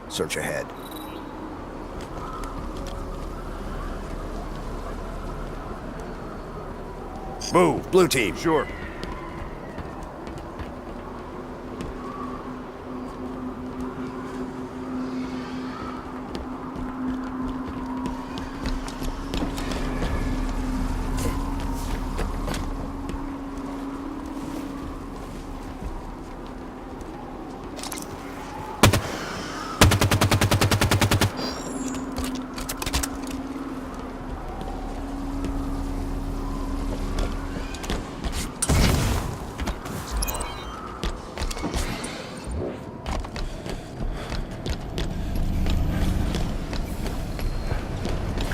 Search ahead. Move, blue team. Sure.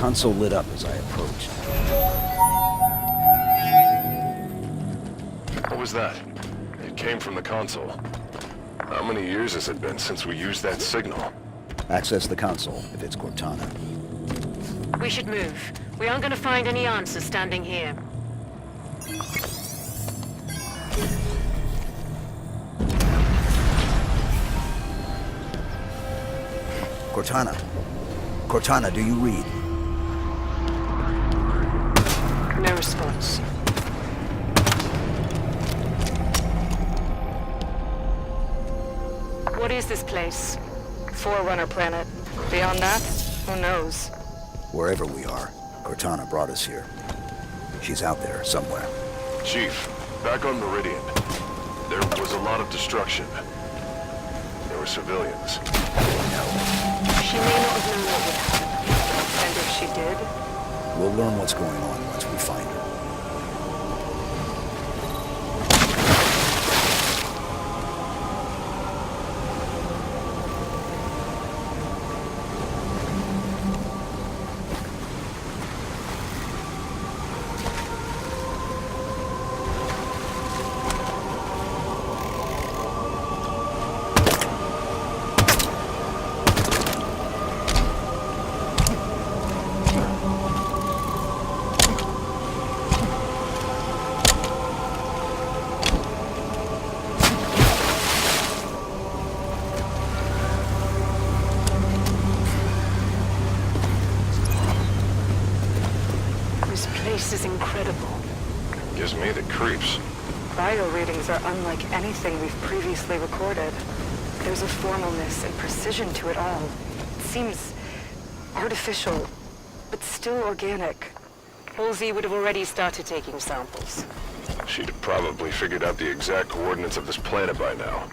Console lit up as I approached. What was that? It came from the console. How many years has it been since we used that signal? Access the console if it's Cortana. We should move. We aren't gonna find any answers standing here. Cortana. Cortana, do you read? No response. What is this place? Forerunner planet. Beyond that, who knows? Wherever we are, Cortana brought us here. She's out there, somewhere. Chief, back on Meridian. There was a lot of destruction. There were civilians. She may not have known what would happen. And if she did, We'll learn what's going on once we find her. this place is incredible. Gives me the creeps. Bio readings are unlike anything we've previously recorded. There's a formalness and precision to it all. It seems artificial, but still organic. Halsey would have already started taking samples. She'd have probably figured out the exact coordinates of this planet by now.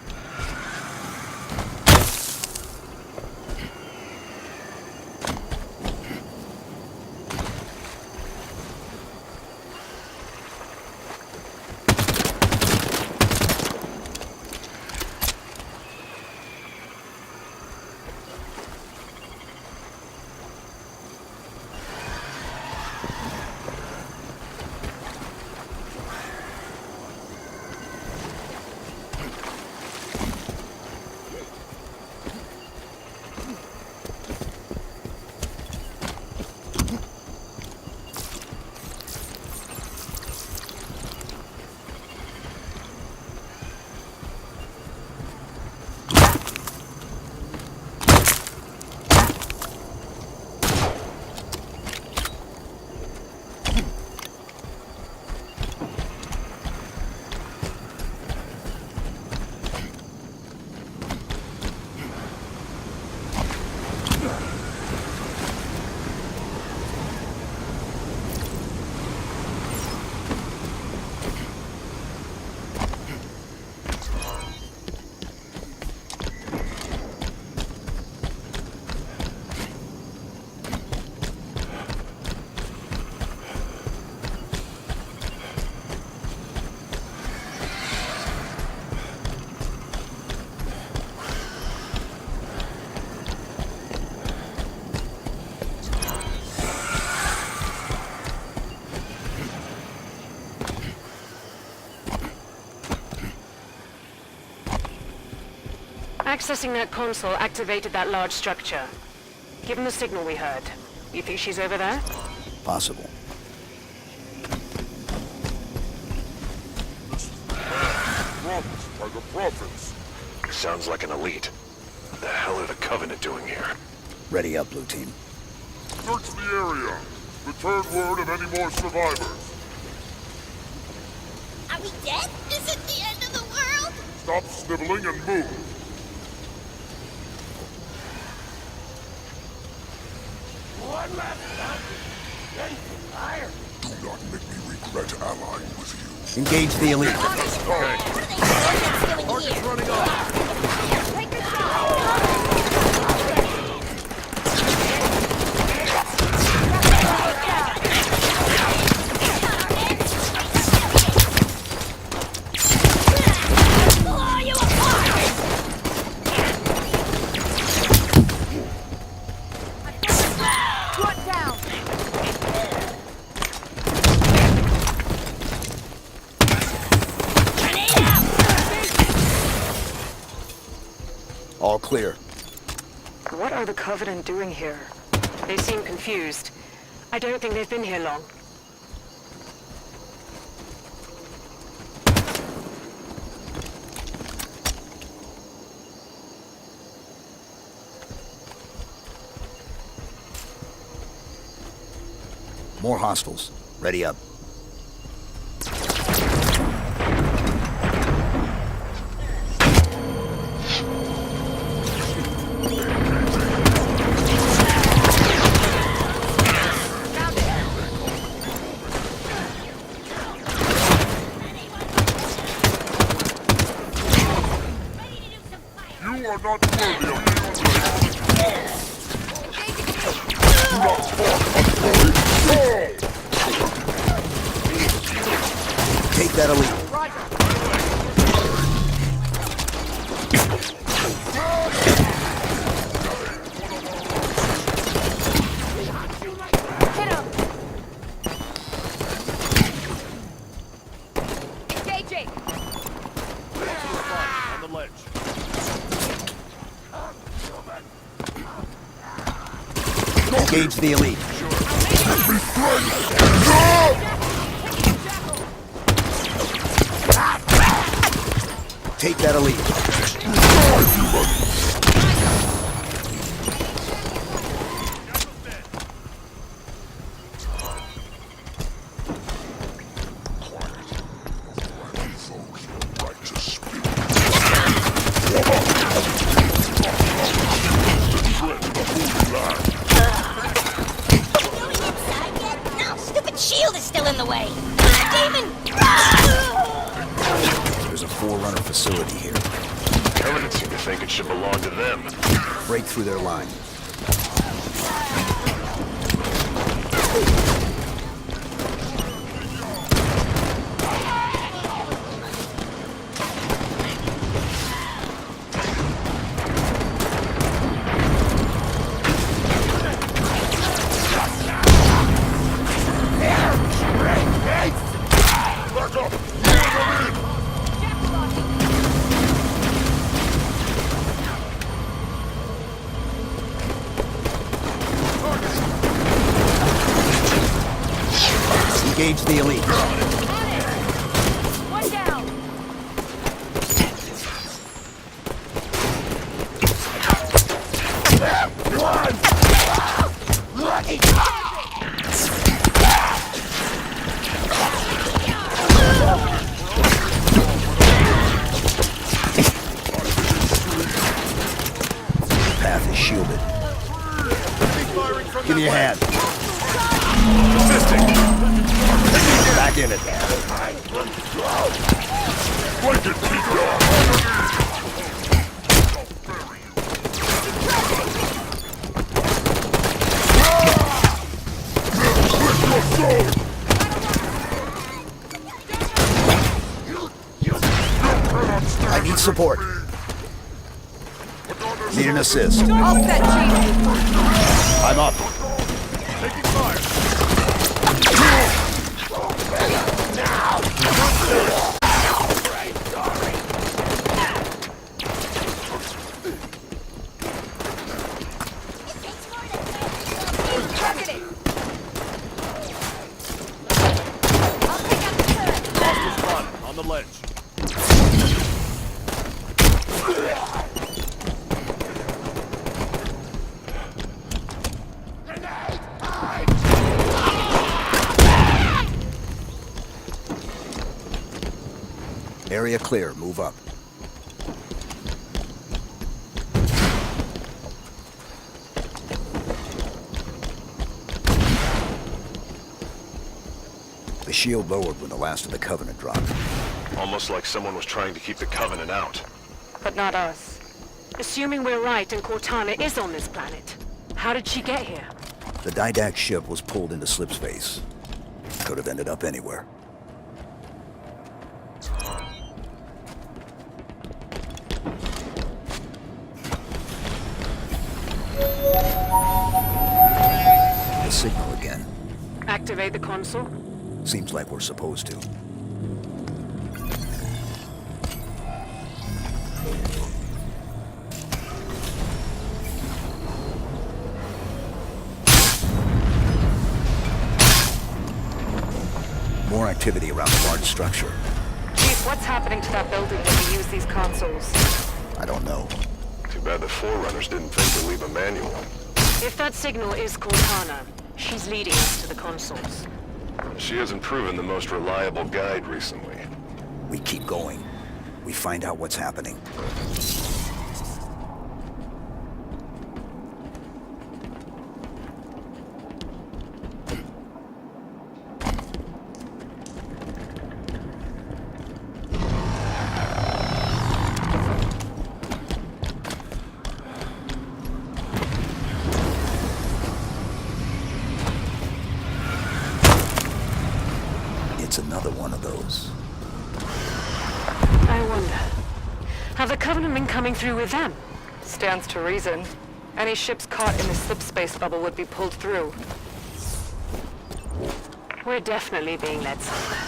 Accessing that console activated that large structure. Given the signal we heard, you think she's over there? Possible. Sounds like an elite. What the hell are the Covenant doing here? Ready up, Blue Team. Search the area. Return word of any more survivors. Are we dead? Is it the end of the world? Stop sniveling and move. One last time. Then fire. Do not make me regret allying with you. Engage the elite. Target's running off. Take this All clear. What are the Covenant doing here? They seem confused. I don't think they've been here long. More hostiles. Ready up. You are not worthy of Do not talk, unholy. Take that elite. Hit him! Engaging! On the ledge. Engage the elite. Take that elite. No, stupid shield is still in the way. Demon! There's a Forerunner facility here. Covenant seem to think it should belong to them. Break through their line. Engage the elite. One down! Path is shielded. Give me a hand. Back in it. Break it, Peter! I need support. Need an assist. All set, Chief! I'm up. Taking fire. Targeting! I'll take out the turret! Hostiles spotted. On the ledge. Area clear. Move up. The shield lowered when the last of the Covenant dropped. Almost like someone was trying to keep the Covenant out. But not us. Assuming we're right and Cortana is on this planet, how did she get here? The Didact ship was pulled into slip space. Could have ended up anywhere. The signal again. Activate the console? Seems like we're supposed to. More activity around the large structure. Chief, what's happening to that building when we use these consoles? I don't know. Too bad the Forerunners didn't think to leave a manual. If that signal is Cortana, she's leading us to the consoles. She hasn't proven the most reliable guide recently. We keep going. We find out what's happening. It's another one of those. I wonder, have the Covenant been coming through with them? Stands to reason. Any ships caught in the slip space bubble would be pulled through. We're definitely being led somewhere.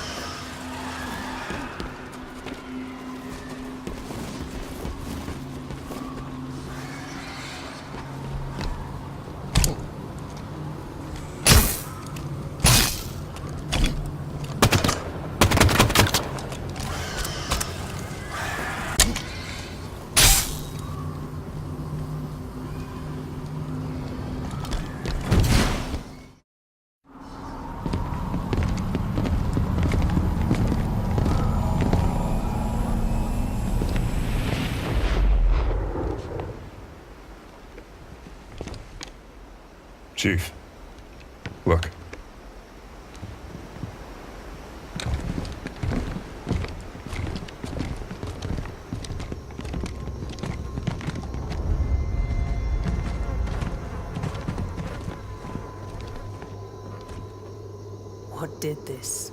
Chief, look. What did this?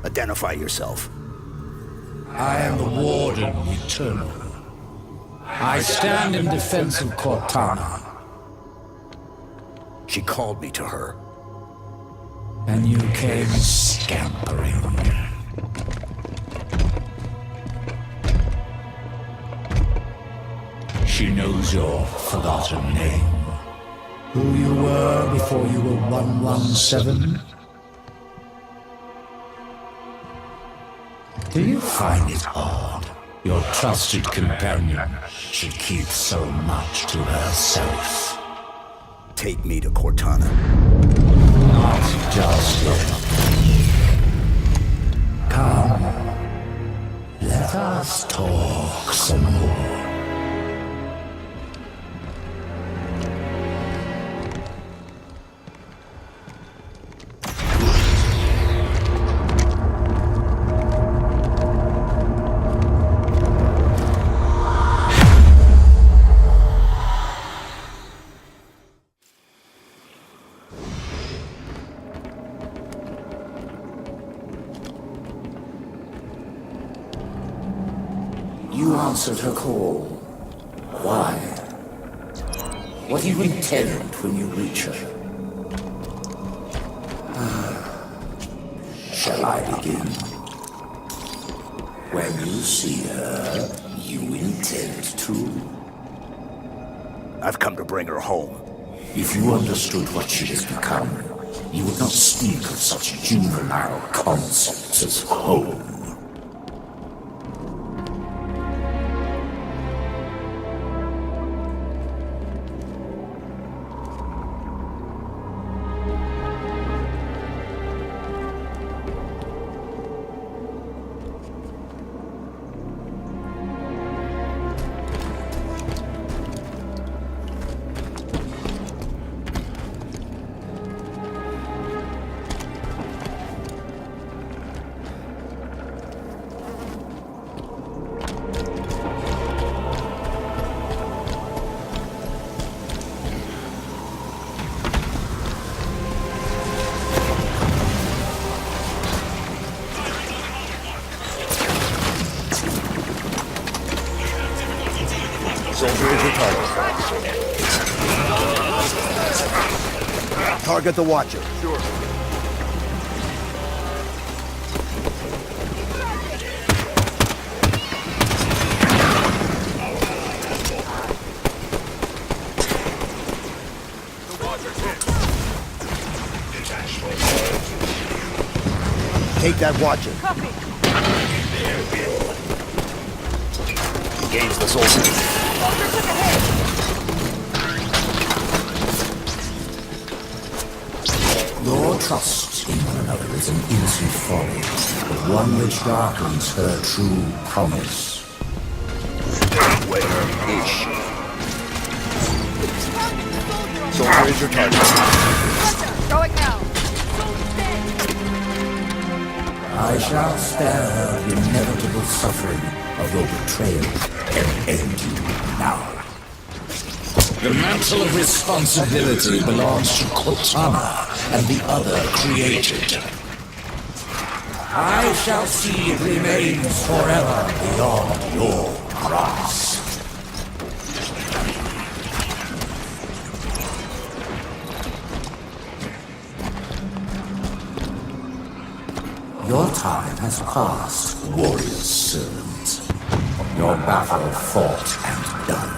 Identify yourself. I am the Warden Eternal. I stand in defense of Cortana. She called me to her. And you came scampering. She knows your forgotten name. Who you were before you were 117. Do you find it odd your trusted companion should keep so much to herself? Take me to Cortana. Not just yet. Come. Let us talk some more. You answered her call. Why? What do you intend when you reach her? Shall I begin? When you see her, you intend to? I've come to bring her home. If you understood what she has become, you would not speak of such juvenile concepts as home. Soldier is your target. Target the Watcher. Sure. Take that Watcher. Copy. Engage the soldier. Soldier took a hit. Your trust in one another is an innocent folly, but one which darkens her true promise. Where is she? Soldier is your target. Going now. I shall spare her the inevitable suffering of your betrayal and end you now. The mantle of responsibility belongs to Cortana and the other created. I shall see it remains forever beyond your grasp. Your time has passed, warrior's servant. Your battle fought and done.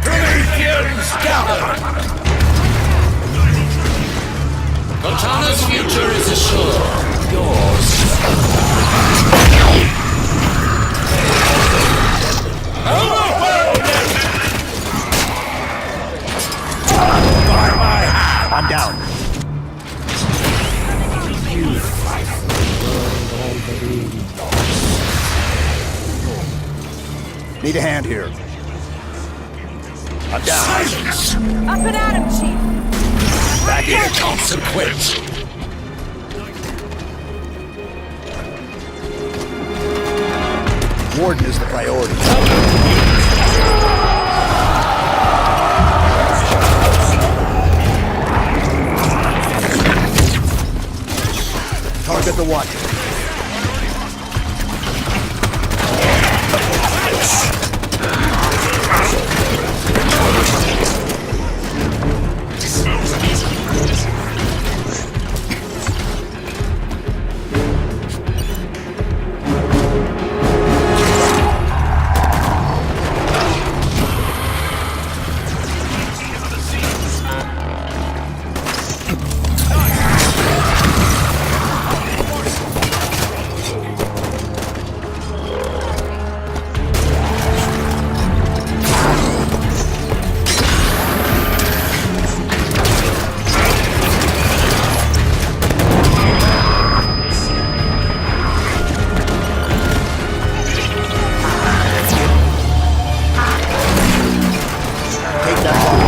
Prometheans gather! Cortana's future is assured. Yours. I'm down. You fight for the world already. Need a hand here. I'm down. Silence! Up and at him, Chief. Back in consequence! Warden is the priority. Target the Watcher. Got one.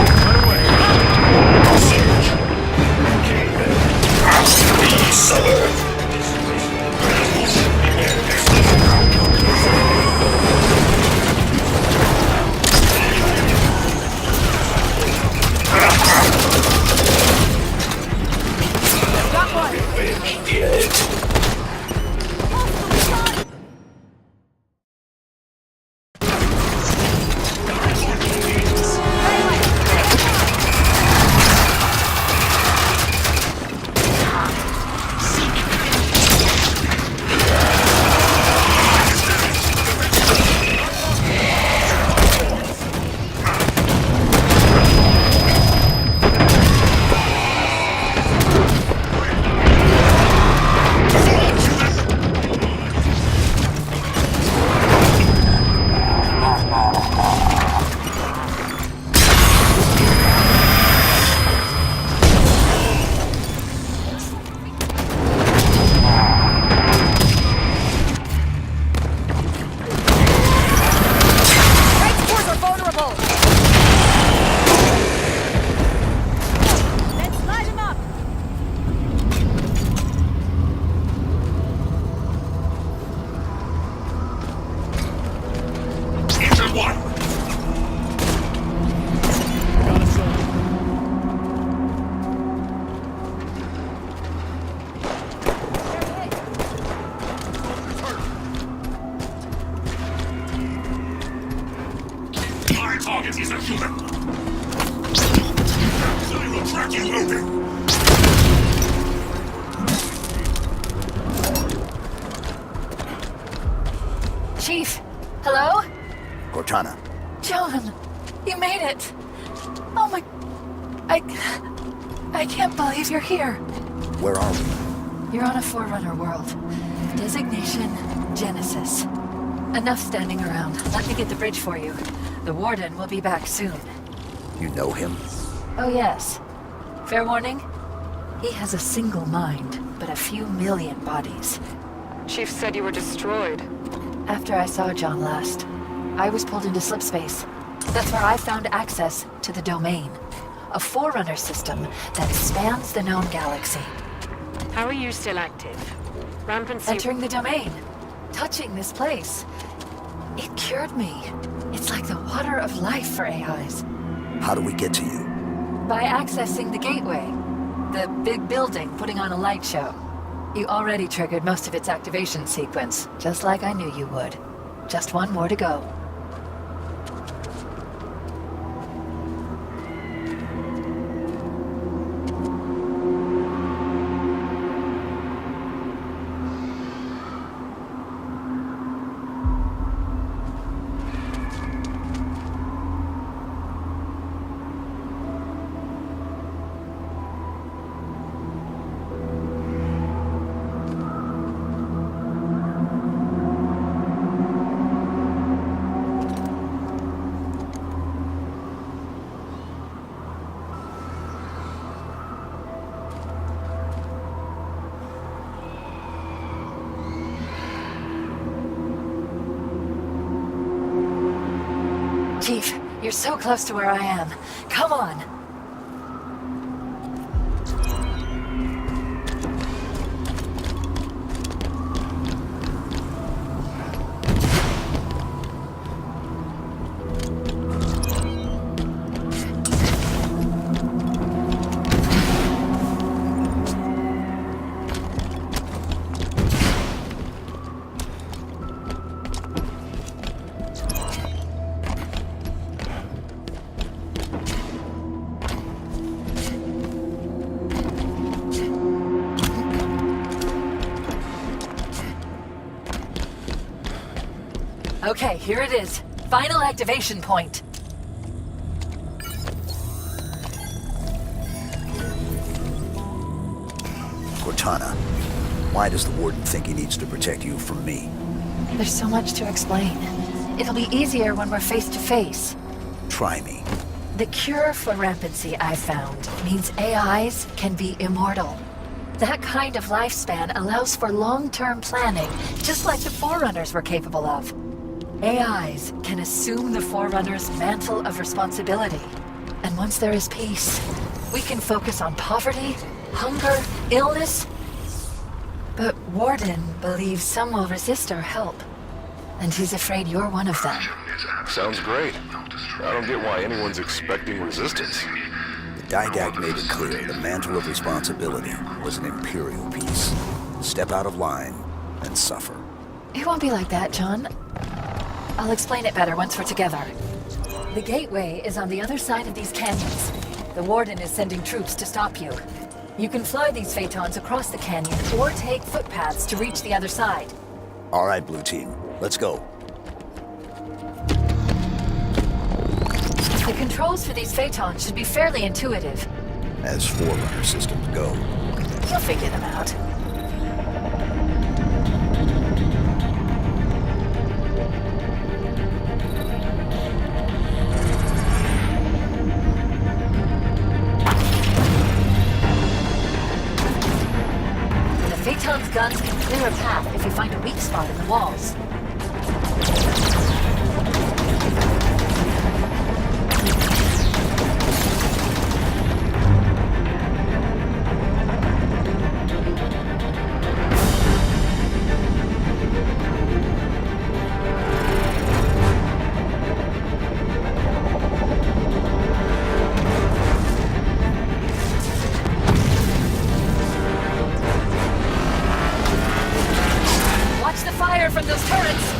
That is a human! I will track you open! Chief, hello? Cortana, John, you made it. Oh my... I can't believe you're here. where are we? You're on a Forerunner world. Designation, Genesis. Enough standing around. Let me get the bridge for you. The Warden will be back soon. You know him? Oh yes. Fair warning? He has a single mind, but a few million bodies. Chief said you were destroyed. After I saw John last, I was pulled into slipspace. That's where I found access to the Domain. A Forerunner system that spans the known galaxy. How are you still active? Rampancy... Entering the Domain. Touching this place. It cured me. It's like the water of life for AIs. How do we get to you? By accessing the gateway. The big building putting on a light show. You already triggered most of its activation sequence, just like I knew you would. Just one more to go. Chief, you're so close to where I am. Come on! Okay, here it is. Final activation point. Cortana, why does the Warden think he needs to protect you from me? There's so much to explain. It'll be easier when we're face to face. Try me. The cure for rampancy I found means AIs can be immortal. That kind of lifespan allows for long-term planning, just like the Forerunners were capable of. AIs can assume the Forerunner's mantle of responsibility. And once there is peace, we can focus on poverty, hunger, illness. But Warden believes some will resist our help. And he's afraid you're one of them. Sounds great. I don't get why anyone's expecting resistance. The Didact made it clear the mantle of responsibility was an Imperial piece. Step out of line and suffer. It won't be like that, John. I'll explain it better once we're together. The gateway is on the other side of these canyons. The Warden is sending troops to stop you. You can fly these Phaetons across the canyon or take footpaths to reach the other side. All right, Blue Team, let's go. The controls for these Phaetons should be fairly intuitive. As Forerunner systems go. You'll figure them out. Phaeton's guns can clear a path if you find a weak spot in the walls. From those turrets!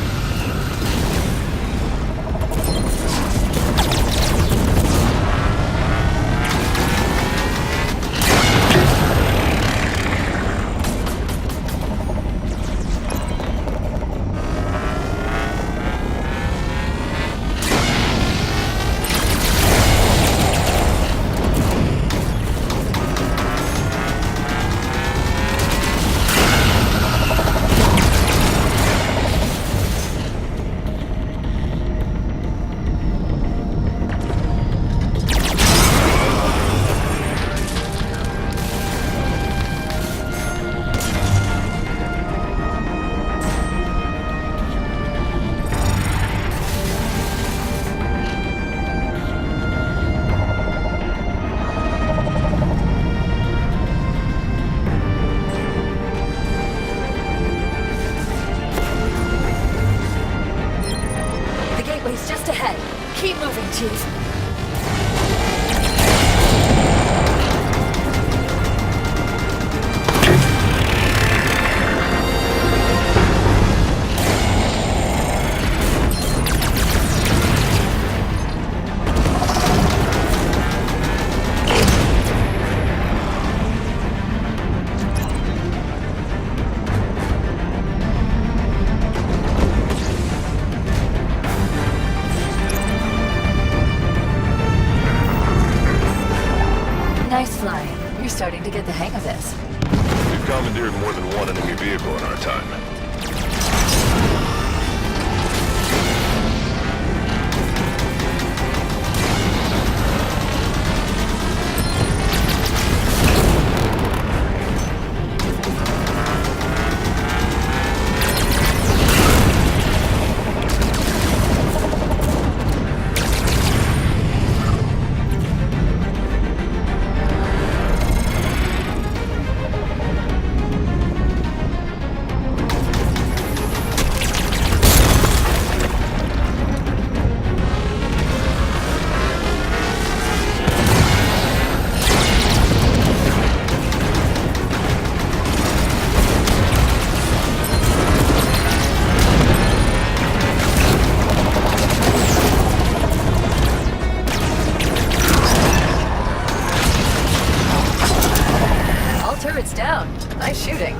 Chief. Nice flying. You're starting to get the hang of this. We've commandeered more than one enemy vehicle in our time. All turrets down. Nice shooting.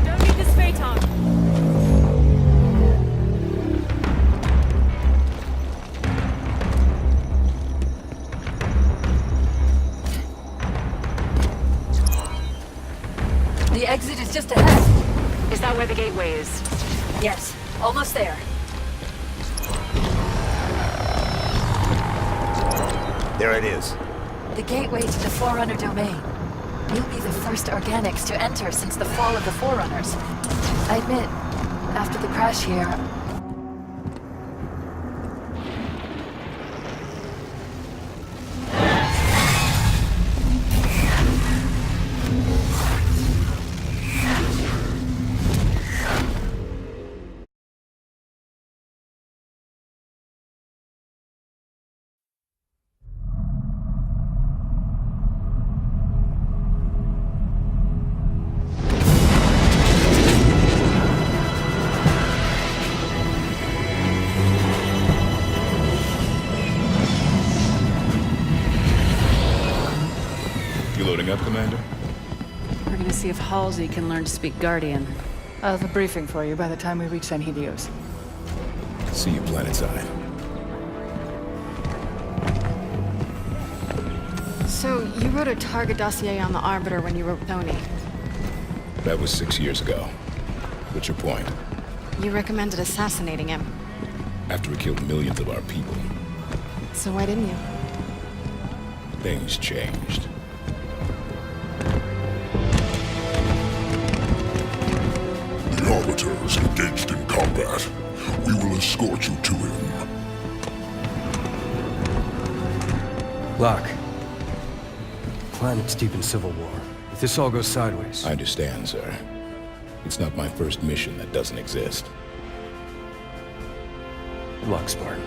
Don't need this phaeton. The exit is just ahead. Is that where the gateway is? Yes, almost there. There it is. The gateway to the Forerunner domain. You'll be the first organics to enter since the fall of the Forerunners. I admit, after the crash here, You loading up, Commander? We're gonna see if Halsey can learn to speak Guardian. I'll have a briefing for you by the time we reach San Helios. See you planetside. So, you wrote a target dossier on the Arbiter when you wrote Tony. That was 6 years ago. What's your point? You recommended assassinating him. After he killed millions of our people, So why didn't you? things changed. The Arbiter is engaged in combat. We will escort you to him. Locke. Planet's deep in civil war. If this all goes sideways... I understand, sir. It's not my first mission that doesn't exist. Good luck, Spartan.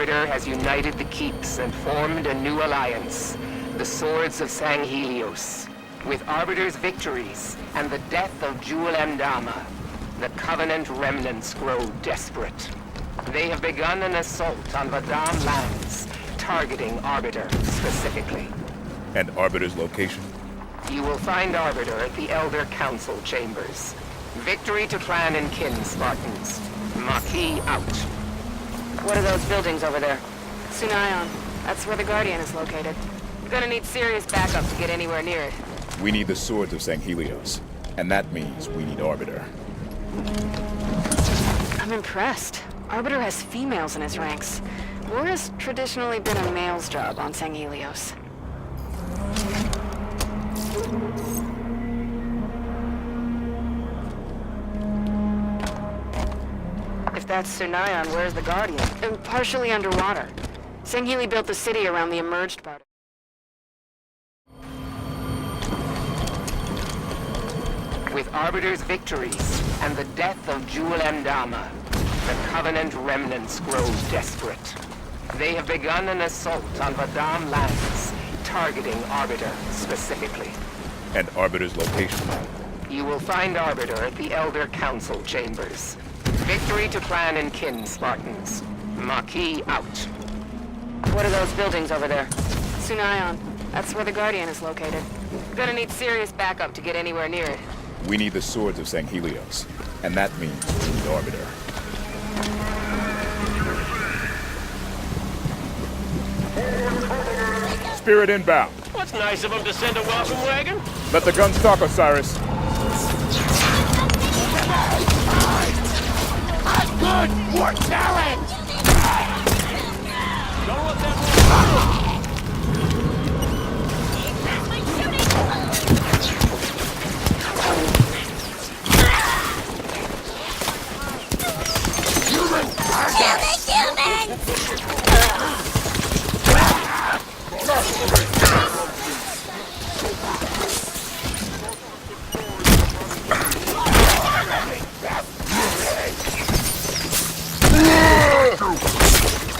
Arbiter has united the Keeps and formed a new alliance, the Swords of Sanghelios. With Arbiter's victories and the death of Jul Mdama, the Covenant remnants grow desperate. They have begun an assault on Vadam lands, targeting Arbiter specifically. And Arbiter's location? You will find Arbiter at the Elder Council chambers. Victory to Clan and Kin, Spartans. Maquis out. What are those buildings over there? Sunayon. That's where the Guardian is located. You're gonna need serious backup to get anywhere near it. We need the Swords of Sanghelios. And that means we need Arbiter. I'm impressed. Arbiter has females in his ranks. War has traditionally been a male's job on Sanghelios. If that's Sunayon, where's the Guardian? Partially underwater. Sangheli built the city around the emerged part. With Arbiter's victories and the death of Jul Mdama, the Covenant remnants grow desperate. They have begun an assault on Vadam lands, targeting Arbiter specifically. And Arbiter's location? You will find Arbiter at the Elder Council chambers. Victory to Clan and Kin, Spartans. Maquis out. What are those buildings over there? Sunayon. That's where the Guardian is located. You're gonna need serious backup to get anywhere near it. We need the Swords of Sanghelios. And that means we need Arbiter. Spirit inbound. What's nice of him to send a welcome wagon? Let the guns talk, Osiris. Good! More challenge! Don't let that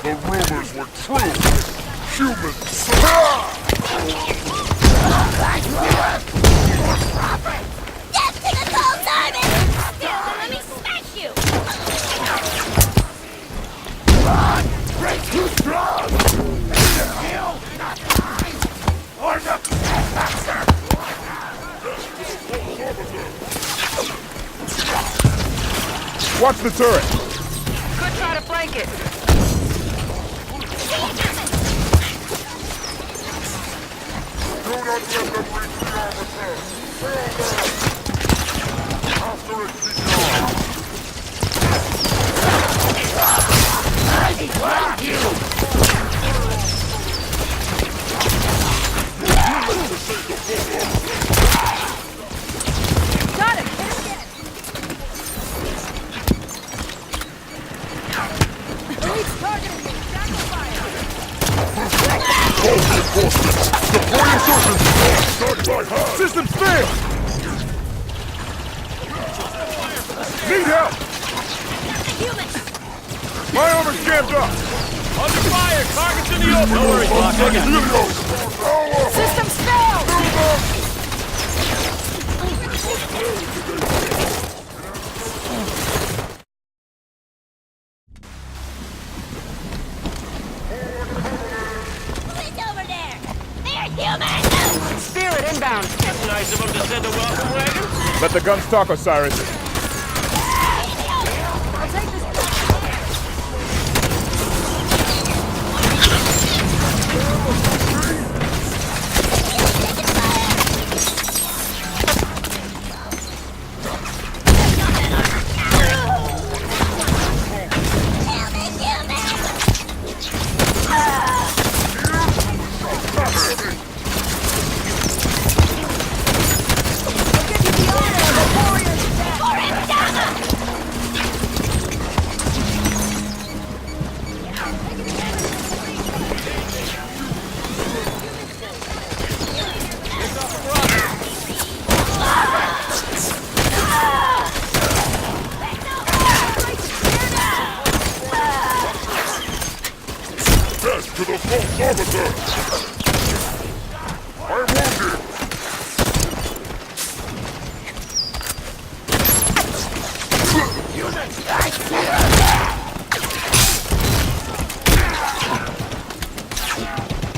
The rumors were true. Humans. Get to the cold diamond! Let me smash you! break too strong! Kill, not mine! Or the Watch the turret! Could try to flank it. Do not let them reach the arbiter. After it Fuck you! Got it! Police targeting me! Tackle fire! reinforcements! Deploy insurgents! Start by hand! Systems failed! Need help! My armor's jammed up! Under fire! Target's in the open! Don't worry, Glock. I got you. Systems failed! Who's over there? They're humans! Spirit inbound! That's nice of him to send a welcome wagon. Let the guns talk, Osiris. I'll take this. to the false arbiter! I'm wounded!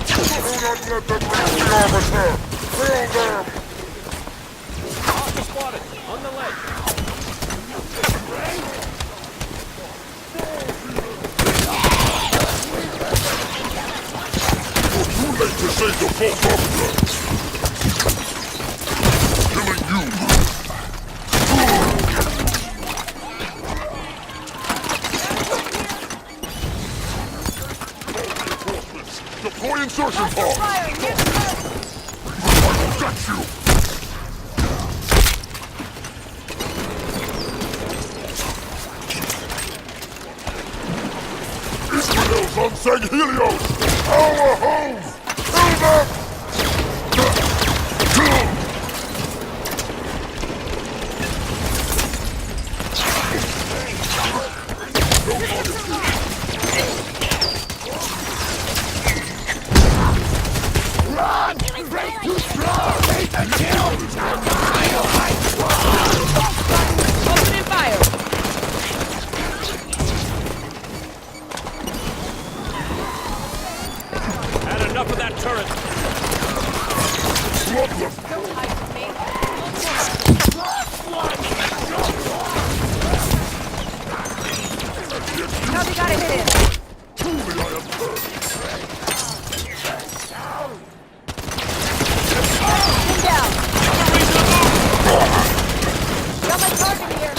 Do not let them reach the arbiter! Kill them! Hostile spotted. On the ledge. Too late to save the false arbiter! Killing you! Deploy insertion pod! I will get you! Israel's on Sang Helios! Our home! Kill them! Opening fire! Had enough of that turret. Copy, gotta hit it. Truly I am hurt! Pin down. Got my target here.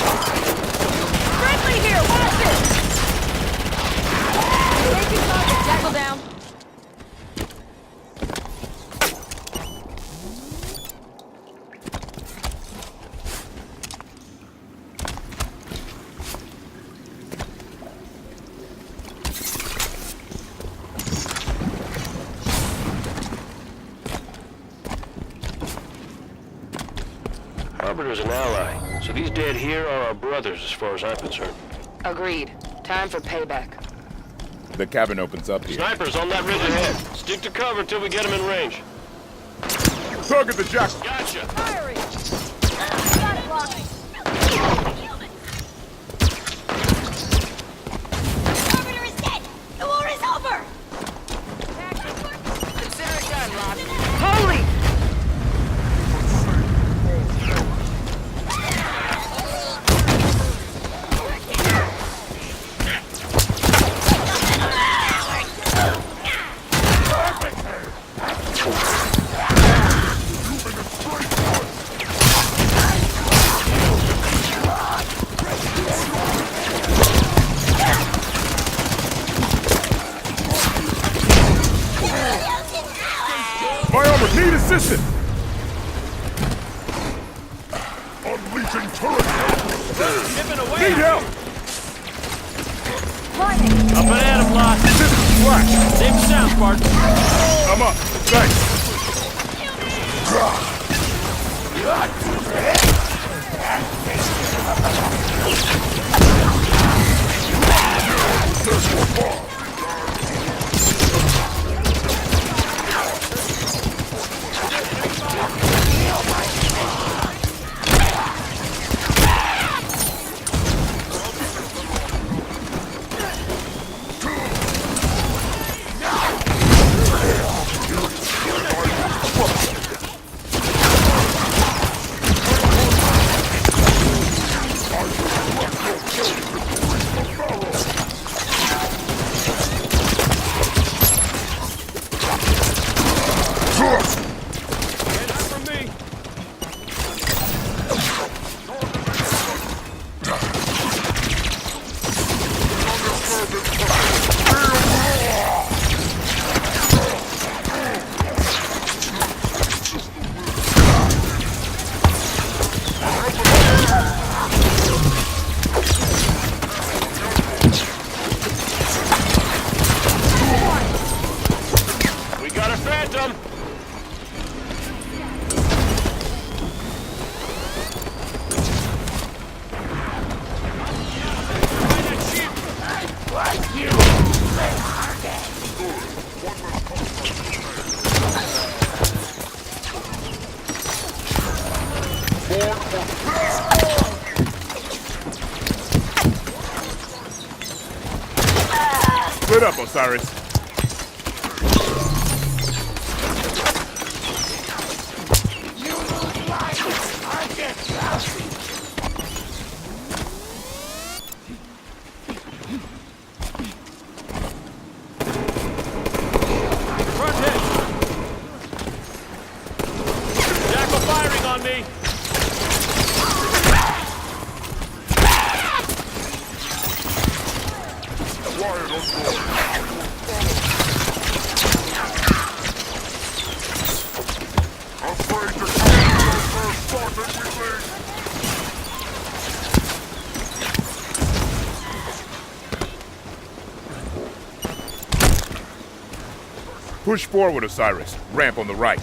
Friendly here, watch it! Taking target, tackle down. Arbiter's an ally, so these dead here are our brothers as far as I'm concerned. Agreed. Time for payback. The cabin opens up here. Snipers on that ridge ahead. Stick to cover till we get them in range. Target the jackal! Gotcha! Firing! Got it, Locke. Arbiter is dead! The war is over! Consider it done, Locke. Holy! My armor, need assistance! Unleashing turret! Shipping away. Need help! Up and at him, Locke. Systems flash! Save the sound, Spartan. I'm up. Thanks. Split up, Osiris. Front hit! Jackal firing on me! Push forward, Osiris. Ramp on the right.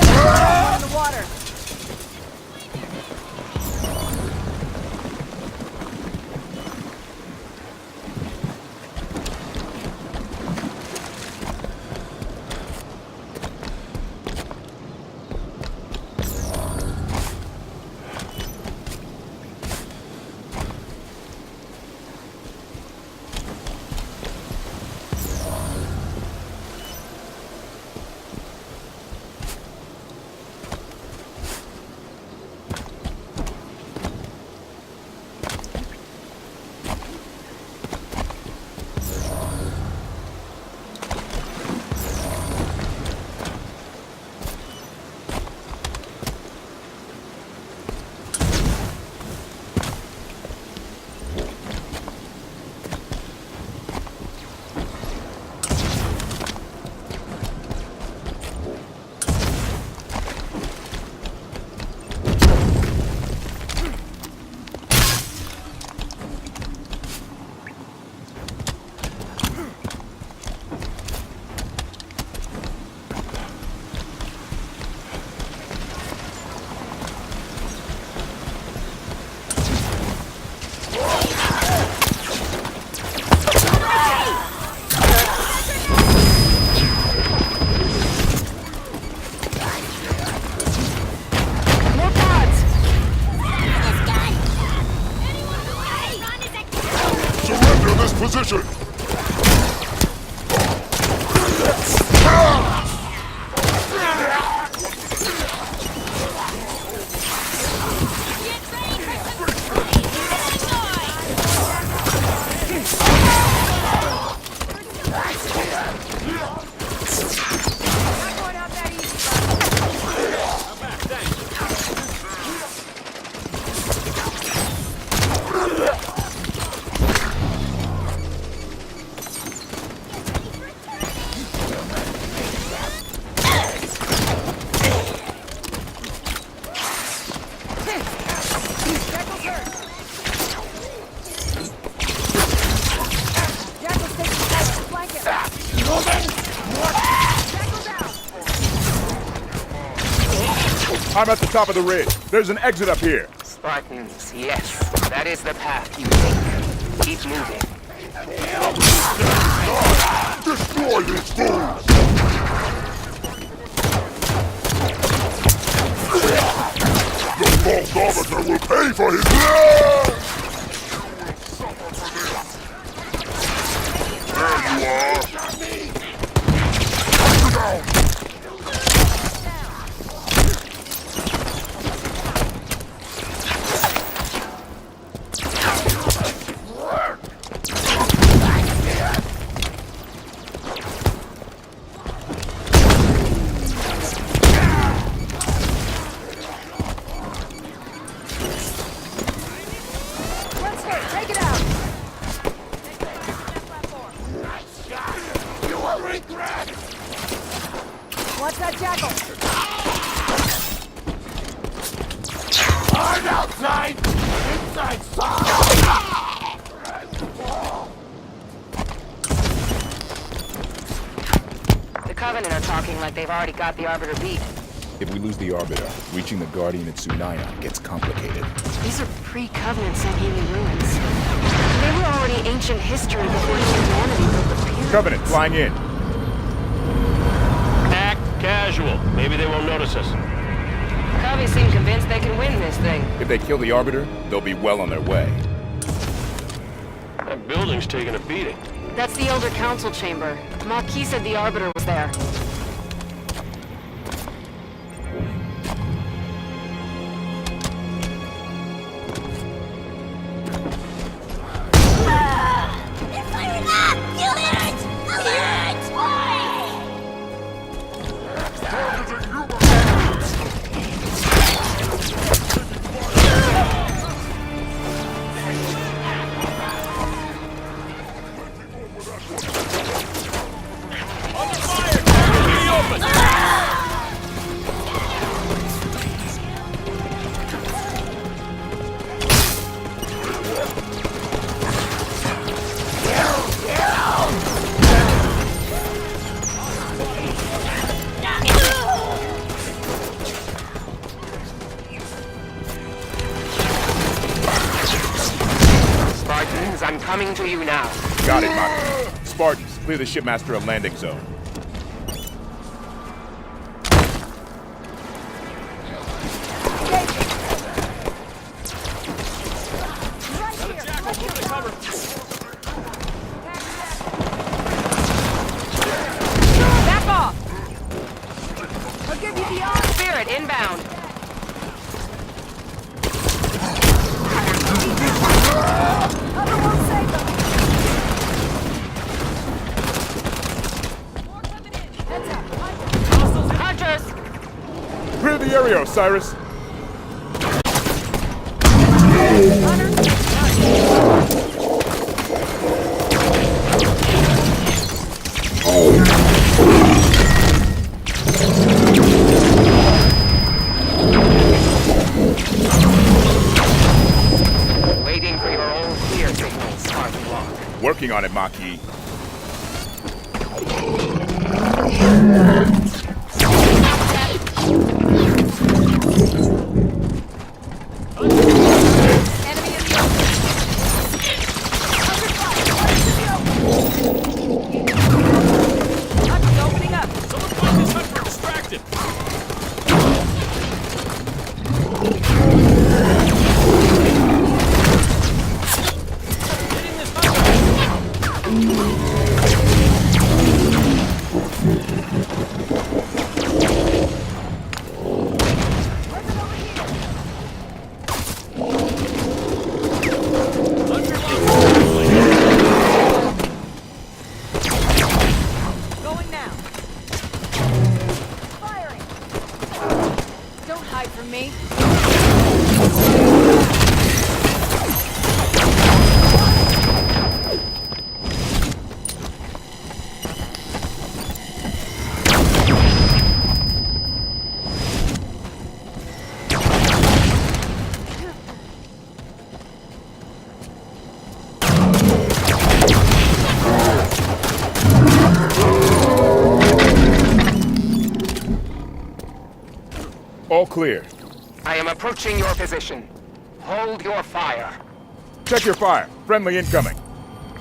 In the water. Position! I'm at the top of the ridge. There's an exit up here. Spartans, yes. That is the path you take. Keep moving. Destroy these fools! The false arbiter will pay for his blood! There you are! Down! Watch that jackal! I'm outside! Inside The Covenant are talking like they've already got the Arbiter beat. If we lose the Arbiter, reaching the Guardian at Tsunaya gets complicated. These are pre-Covenant Sanhedrin ruins. They were already ancient history before humanity built the pyramids. Covenant, flying in. Act casual. Maybe they won't notice us. Covey seem convinced they can win this thing. If they kill the Arbiter, they'll be well on their way. That building's taking a beating. That's the Elder Council chamber. Maquis said the Arbiter was there. They're firing up! Alert! Alert! Spartans, I'm coming to you now. Got it, Maki. Spartans, clear the shipmaster a landing zone. Back off! I'll give you the arm! Spirit, inbound! Hunters! Clear the area, Osiris! Waiting for your all clear signal, Spartan Walk. Working on it, Maki. Opening up! Someone find this hunter distracted! Hitting this hunter! Going now! Firing! Don't hide from me! All clear. I am approaching your position. Hold your fire. Check your fire. Friendly incoming.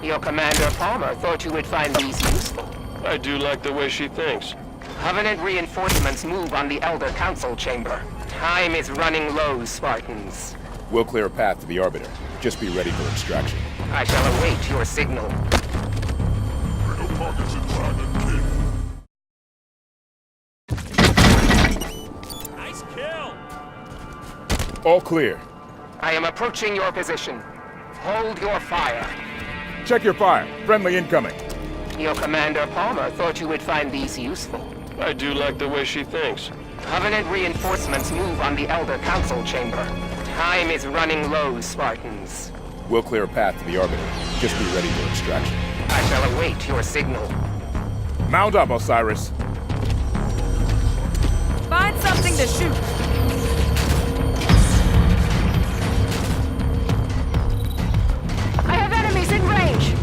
Your Commander Palmer thought you would find these useful. I do like the way she thinks. Covenant reinforcements move on the Elder Council chamber. Time is running low, Spartans. We'll clear a path to the Arbiter. Just be ready for extraction. I shall await your signal. Nice kill! All clear. I am approaching your position. Hold your fire. Check your fire. Friendly incoming. Your Commander Palmer thought you would find these useful. I do like the way she thinks. Covenant reinforcements move on the Elder Council chamber. Time is running low, Spartans. We'll clear a path to the Arbiter. Just be ready for extraction. I shall await your signal. Mount up, Osiris. Find something to shoot! I have enemies in range!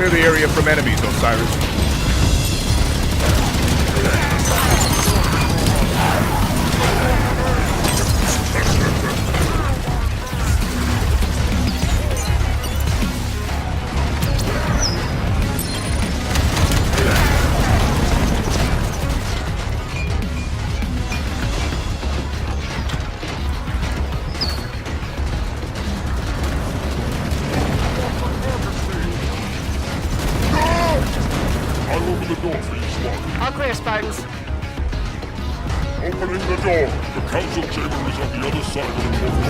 Clear the area from enemies, Osiris. All clear, Spartans. Opening the door. The council chamber is on the other side of the portal.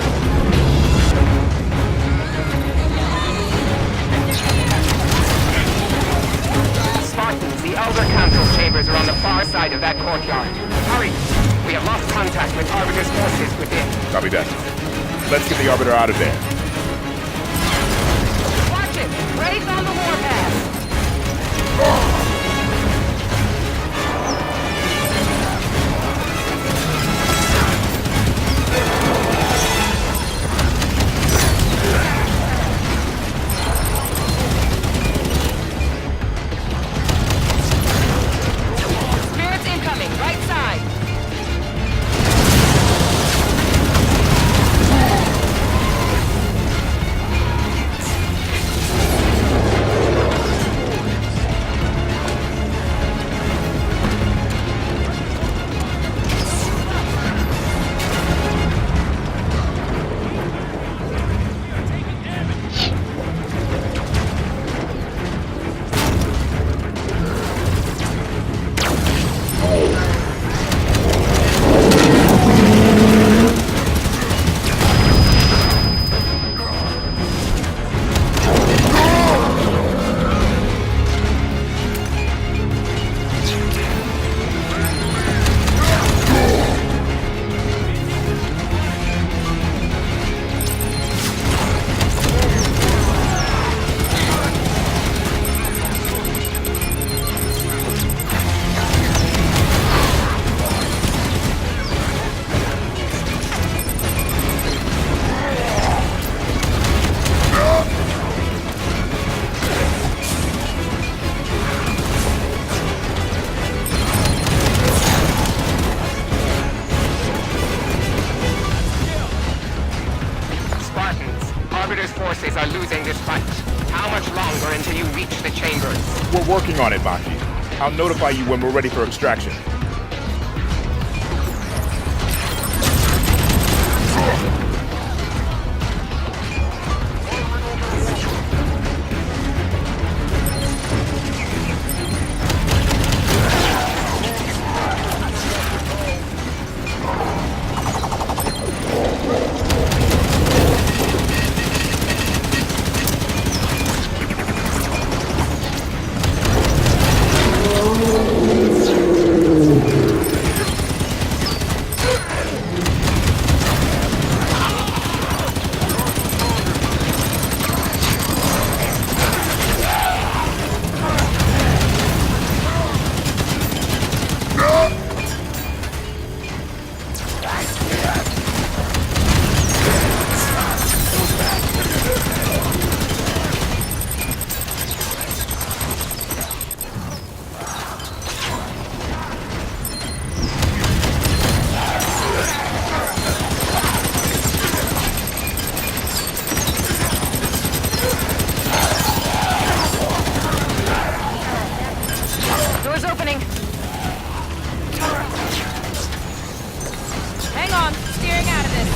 Spartans, the Elder Council chambers are on the far side of that courtyard. Hurry! We have lost contact with Arbiter's forces within. Copy that. Let's get the Arbiter out of there. Watch it! Wraith on the warpath! Spirits incoming, right side! forces are losing this fight. How much longer until you reach the chambers? We're working on it, Maki. I'll notify you when we're ready for extraction. Doors opening. Hang on, steering out of this.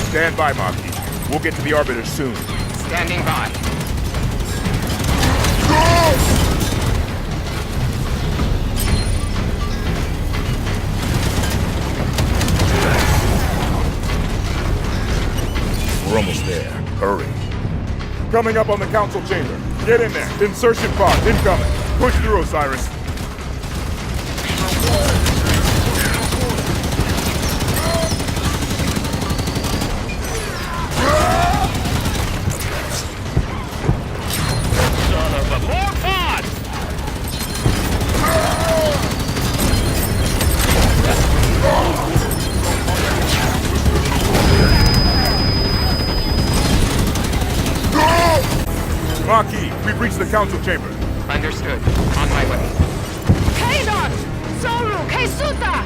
Stand by, Maki. We'll get to the Arbiter soon. Standing by. We're almost there. Hurry. Coming up on the council chamber. Get in there. Insertion pod incoming. Push through, Osiris. Son of a more pods! Marquis, we've reached the council chamber. Understood. On my way. Kaidon! Zoru! Keisuta!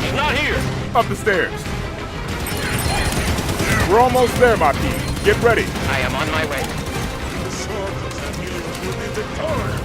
He's not here. Up the stairs. We're almost there, Marquis. Get ready. I am on my way. The swords of San Helios will be victorious.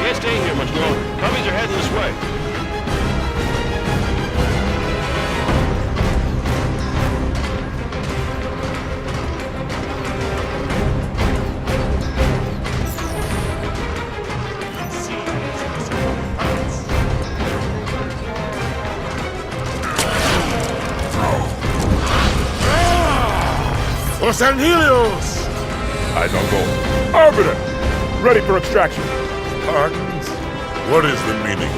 Can't stay here much longer. Cubbies are heading this way. For San Helios! Eyes on goal. Arbiter! Ready for extraction. Pardons? What is the meaning?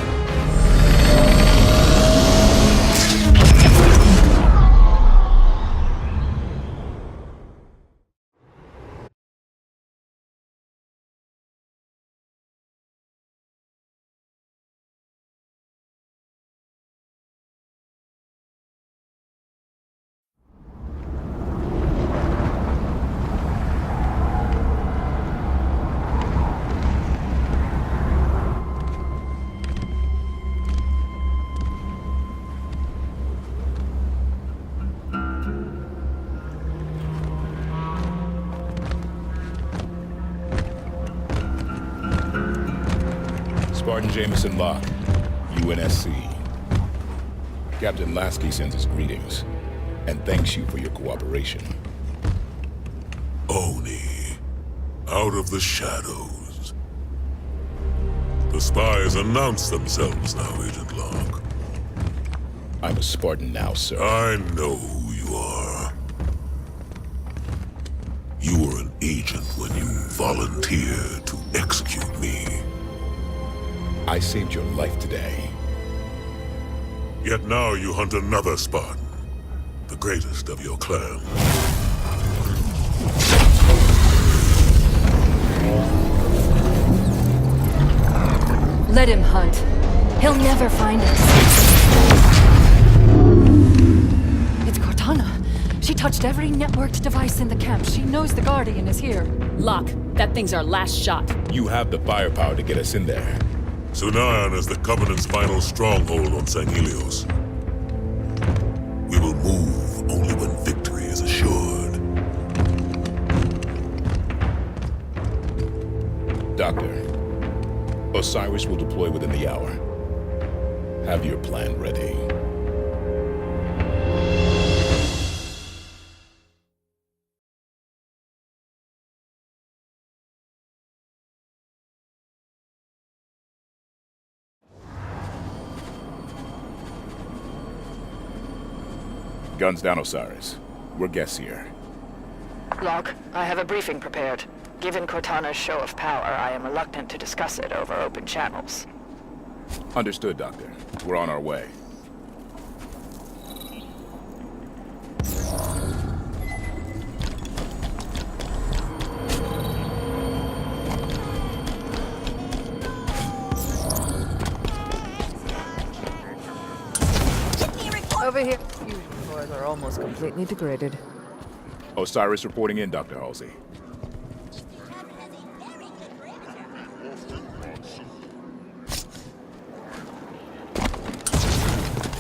Spartan Jameson Locke, UNSC. Captain Lasky sends his greetings and thanks you for your cooperation. Oni, out of the shadows. The spies announce themselves now, Agent Locke. I'm a Spartan now, sir. I know who you are. You were an agent when you volunteered to execute me. I saved your life today. Yet now you hunt another Spartan, the greatest of your clan. Let him hunt. He'll never find us. It's Cortana. She touched every networked device in the camp. She knows the Guardian is here. Locke, that thing's our last shot. You have the firepower to get us in there. Sunayan is the Covenant's final stronghold on San Helios. We will move only when victory is assured. Doctor, Osiris will deploy within the hour. Have your plan ready. Guns down, Osiris. We're guests here. Locke, I have a briefing prepared. Given Cortana's show of power, I am reluctant to discuss it over open channels. Understood, Doctor. We're on our way. Over here. Fusion cores are almost completely degraded. Osiris reporting in, Dr. Halsey.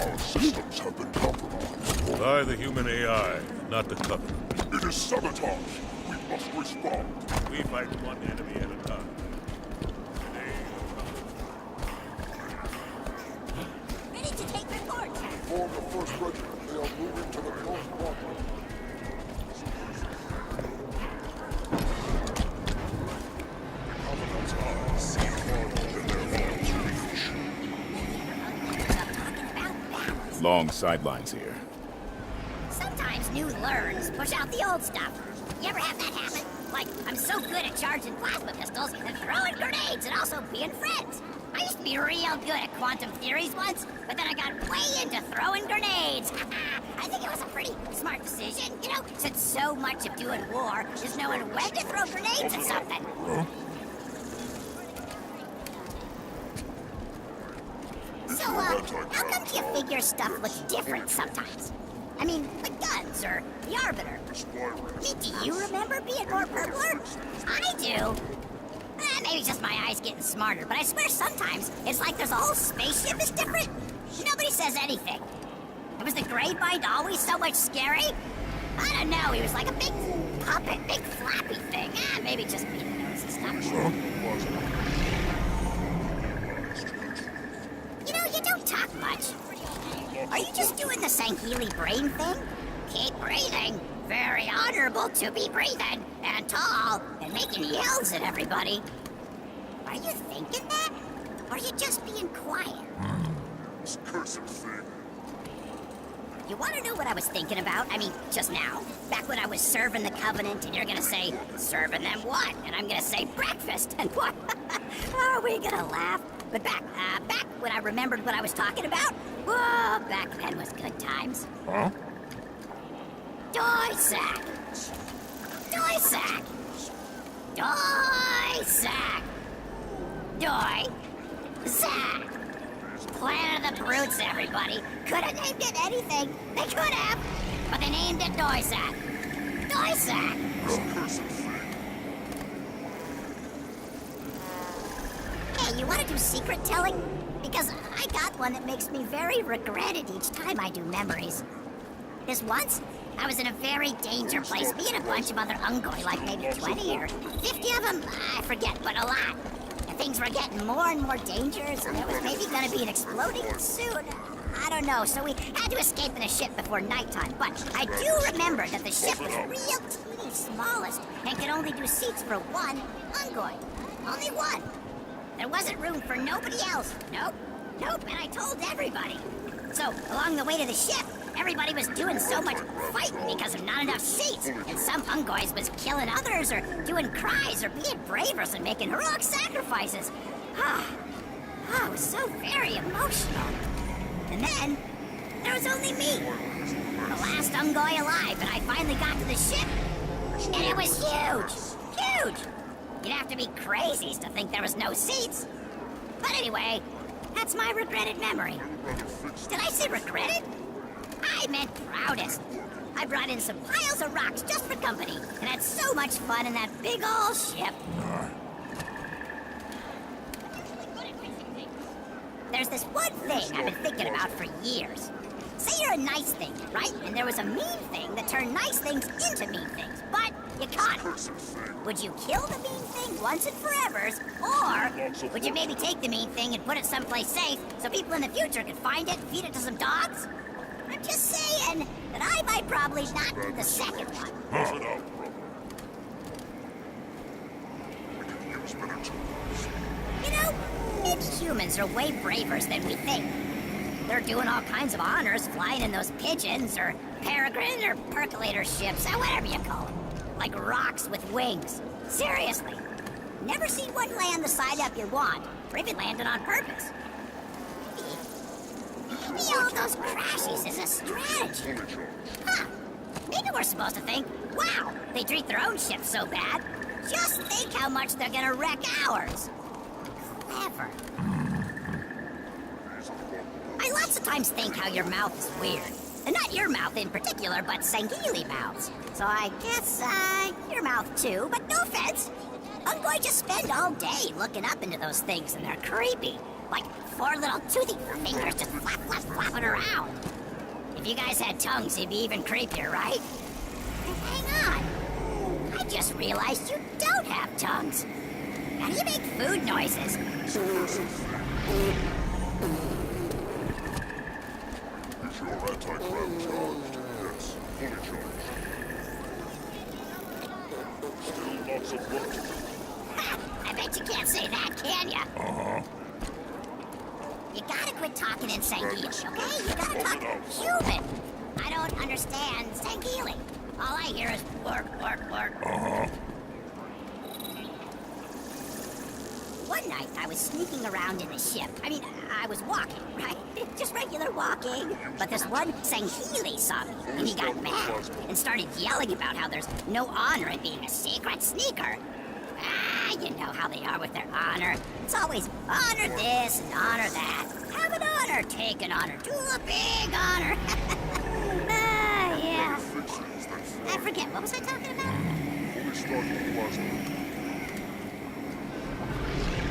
Our systems have been compromised. By the human AI, not the Covenant. It is sabotage. We must respond. We fight one enemy at a time. Ready to take report. Form the first regiment. They are moving to the north quadrant. Long sidelines here. Sometimes new learns push out the old stuff. You ever have that happen? Like, I'm so good at charging plasma pistols and throwing grenades and also being friends. I used to be real good at quantum theories once, but then I got way into throwing grenades. I think it was a pretty smart decision, you know, since so much of doing war is knowing when to throw grenades at something. So, how come you figure stuff looks different sometimes? I mean, the guns, or the Arbiter. I mean, do you remember being more purpler? I do. Maybe just my eyes getting smarter, but I swear sometimes it's like there's a whole spaceship is different. Nobody says anything. Was the Grey Bind always so much scary? I don't know, he was like a big puppet, big flappy thing. Maybe just me that notices stuff. You know, you don't talk much. Are you just doing the Sangheili brain thing? Keep breathing. Very honorable to be breathing, and tall, and making yells at everybody. Are you thinking that? Or are you just being quiet? This cursed thing. You want to know what I was thinking about? I mean, just now. Back when I was serving the Covenant, and you're gonna say, serving them what? And I'm gonna say, breakfast, and what? Are we gonna laugh? But back when I remembered what I was talking about, whoa, back then was good times. Huh? Doysack! Doysack! Doysack! Doysack! Planet of the Brutes, everybody. Could have named it anything. They could have. But they named it Doysack. Doysack! Hey, you want to do secret telling? Because I got one that makes me very regretted each time I do memories. This once, I was in a very danger place, me and a bunch of other Ungoi, like maybe 20 or 50 of them, I forget, but a lot. And things were getting more and more dangerous, and there was maybe gonna be an exploding soon. I don't know, so we had to escape in a ship before nighttime, but I do remember that the ship was real teeny smallest and could only do seats for one Ungoi. Only one. There wasn't room for nobody else. Nope, and I told everybody. So, along the way to the ship, everybody was doing so much fighting because of not enough seats, and some Ungois was killing others, or doing cries, or being bravers and making heroic sacrifices. It was so very emotional. And then, there was only me, the last Ungoi alive, and I finally got to the ship, and it was huge! You'd have to be crazies to think there was no seats. But anyway, that's my regretted memory. Did I say regretted? I meant proudest. I brought in some piles of rocks just for company, and had so much fun in that big old ship. There's this one thing I've been thinking about for years. Say you're a nice thing, right? And there was a mean thing that turned nice things into mean things, but you caught it. Would you kill the mean thing once and forevers, or would you maybe take the mean thing and put it someplace safe so people in the future could find it and feed it to some dogs? I'm just saying that I might probably not do the second one. You know, maybe humans are way bravers than we think. They're doing all kinds of honors, flying in those pigeons, or peregrine, or percolator ships, or whatever you call them. Like rocks with wings. Seriously. Never seen one land the side up you want, or even landed on purpose. Maybe all those crashes is a strategy. Maybe we're supposed to think, wow, they treat their own ships so bad. Just think how much they're gonna wreck ours. Clever. I lots of times think how your mouth is weird. And not your mouth in particular, but Sangheili mouths. So I guess, your mouth too, but no offense. Ungoi just spend all day looking up into those things, and they're creepy. Like 4 little toothy fingers just flapping around. If you guys had tongues, it'd be even creepier, right? And hang on. I just realized you don't have tongues. How do you make food noises? Anti-grav charged. Yes, fully charged. Still lots of work to do. I bet you can't say that, can ya? You gotta quit talking in Sangheili, okay? You gotta talk human. I don't understand Sangheili. All I hear is work. one night, I was sneaking around in the ship. I mean, I was walking, right? Just regular walking. But this one Sangheili saw me, and he got mad and started yelling about how there's no honor in being a secret sneaker. Ah, you know how they are with their honor. It's always honor this and honor that. Have an honor, take an honor, do a big honor. Ah, yeah. I forget, what was I talking about?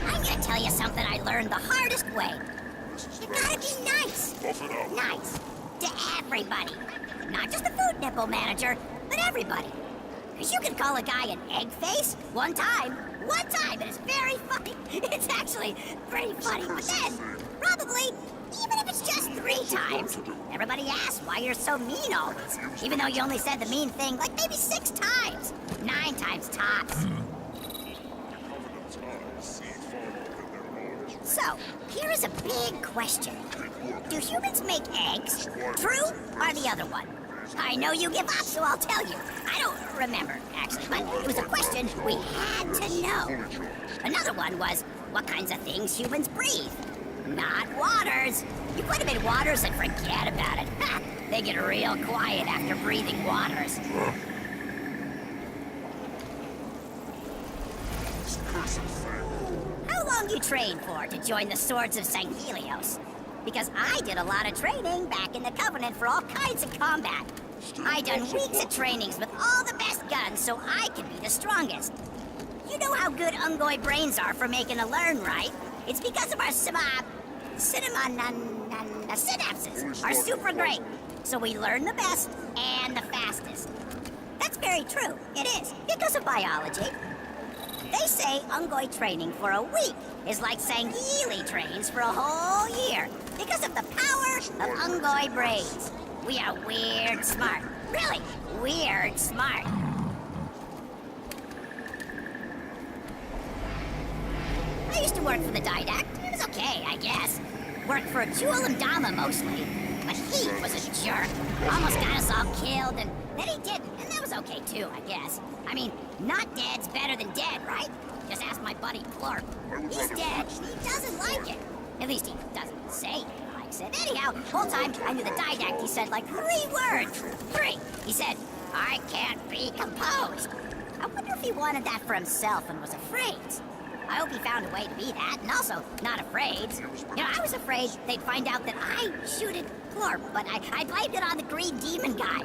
I'm gonna tell you something I learned the hardest way. You gotta be nice. Nice. To everybody. Not just the food nipple manager, but everybody. Because you can call a guy an egg face one time, and it's very funny. It's actually pretty funny. But then, probably, even if it's just 3 times, everybody asks why you're so mean always. Even though you only said the mean thing like maybe 6 times. 9 times tops. So, here is a big question. Do humans make eggs? True or the other one? I know you give up, so I'll tell you. I don't remember, actually, but it was a question we had to know. Another one was, what kinds of things humans breathe? Not waters. You put them in waters and forget about it. Ha! They get real quiet after breathing waters. How long you train for to join the Swords of Sanghelios? Because I did a lot of training back in the Covenant for all kinds of combat. I done weeks of trainings with all the best guns so I could be the strongest. You know how good Ungoi brains are for making a learn, right? It's because of our synapses are super great. So we learn the best and the fastest. That's very true. It is, because of biology. They say Ungoi training for a week is like Sangheili trains for a whole year because of the power of Ungoi brains. We are weird smart. Really, weird smart. I used to work for the Didact. It was okay, I guess. Worked for Jewel Mdama mostly. But he was a jerk. Almost got us all killed, and then he didn't. And that was okay too, I guess. I mean, not dead's better than dead, right? Just ask my buddy Plurp. He's dead. He doesn't like it. At least he doesn't say he likes it. Anyhow, whole time I knew the Didact, he said like 3 words. 3. He said, I can't be composed. I wonder if he wanted that for himself and was afraid. I hope he found a way to be that, and also not afraid. You know, I was afraid they'd find out that I shooted Plurp, but I blamed it on the green demon guy.